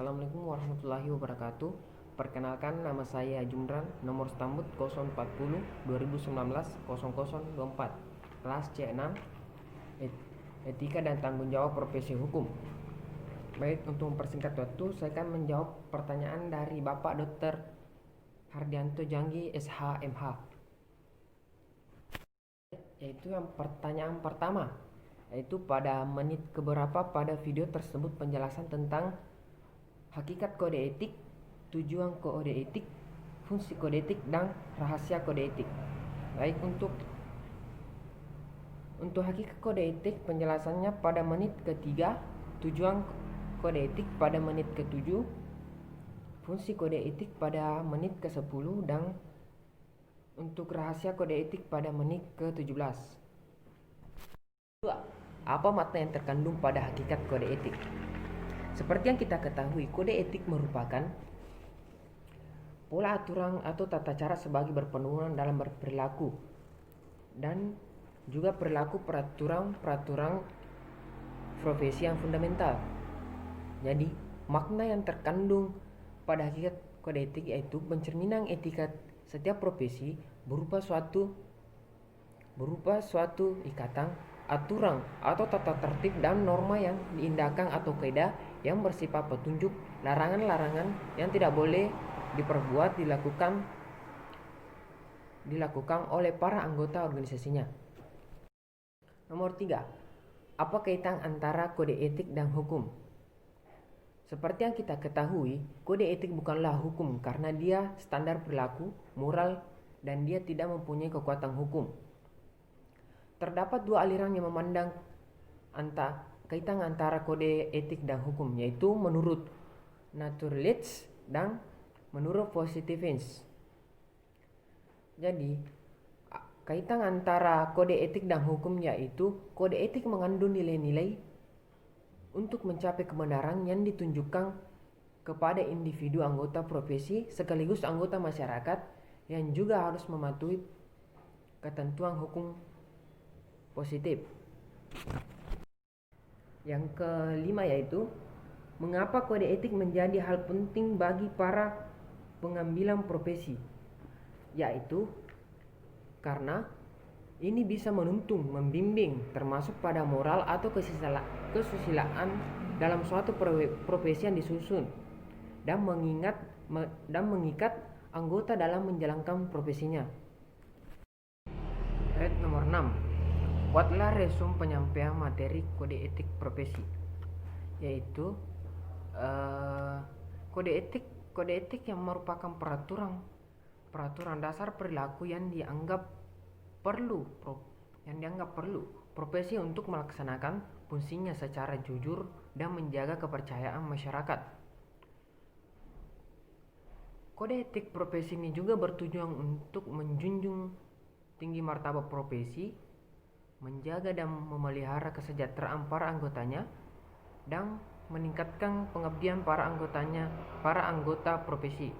Assalamualaikum warahmatullahi wabarakatuh. Perkenalkan, nama saya Jumran, nomor stambut 040 2019 0024, kelas C6, Etika dan Tanggung Jawab Profesi Hukum. Baik, untuk mempersingkat waktu, saya akan menjawab pertanyaan dari Bapak Dr. Hardianto Janggi SH MH, yaitu yang pertanyaan pertama, yaitu pada menit keberapa pada video tersebut penjelasan tentang hakikat kode etik, tujuan kode etik, fungsi kode etik, dan rahasia kode etik. Baik, untuk hakikat kode etik penjelasannya pada menit ketiga, tujuan kode etik pada menit ke-7, fungsi kode etik pada menit ke-10, dan untuk rahasia kode etik pada menit ke-17. Apa makna yang terkandung pada hakikat kode etik? Seperti yang kita ketahui, kode etik merupakan pola aturan atau tata cara sebagai berpenurunan dalam berperilaku dan juga perilaku peraturan profesi yang fundamental. Jadi, makna yang terkandung pada hakikat kode etik yaitu pencerminan etika setiap profesi berupa suatu ikatan, aturan atau tata tertib dan norma yang diindahkan atau kaidah yang bersifat petunjuk, larangan-larangan yang tidak boleh diperbuat dilakukan oleh para anggota organisasinya. Nomor 3. Apa kaitan antara kode etik dan hukum? Seperti yang kita ketahui, kode etik bukanlah hukum karena dia standar perilaku, moral, dan dia tidak mempunyai kekuatan hukum. Terdapat dua aliran yang memandang kaitan antara kode etik dan hukum, yaitu menurut naturalists dan menurut positivism. Jadi, kaitan antara kode etik dan hukum yaitu kode etik mengandung nilai-nilai untuk mencapai kebenaran yang ditunjukkan kepada individu anggota profesi sekaligus anggota masyarakat yang juga harus mematuhi ketentuan hukum positif. Yang kelima yaitu mengapa kode etik menjadi hal penting bagi para pengambilan profesi, yaitu karena ini bisa menuntun, membimbing, termasuk pada moral atau kesusilaan dalam suatu profesi yang disusun dan mengikat anggota dalam menjalankan profesinya. Nomor 6. Buatlah resume penyampaian materi kode etik profesi, yaitu kode etik yang merupakan peraturan dasar perilaku yang dianggap perlu profesi untuk melaksanakan fungsinya secara jujur dan menjaga kepercayaan masyarakat. Kode etik profesi ini juga bertujuan untuk menjunjung tinggi martabat profesi, menjaga dan memelihara kesejahteraan para anggotanya, dan meningkatkan pengabdian para anggota profesi.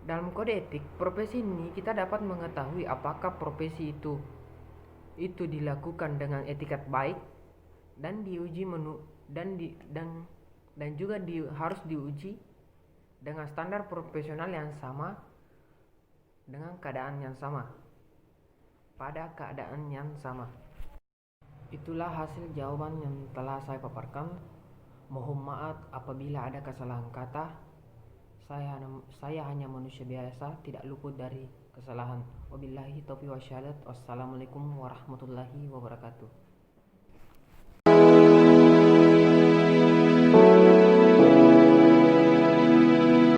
Dalam kode etik profesi ini kita dapat mengetahui apakah profesi itu dilakukan dengan etikat baik dan diuji dan juga harus diuji dengan standar profesional yang sama dengan keadaan yang sama. Pada keadaan yang sama. Itulah hasil jawaban yang telah saya paparkan. Mohon maaf apabila ada kesalahan kata. Saya hanya manusia biasa, tidak luput dari kesalahan. Wabillahi taufiq wa hidayah. Wassalamualaikum warahmatullahi wabarakatuh.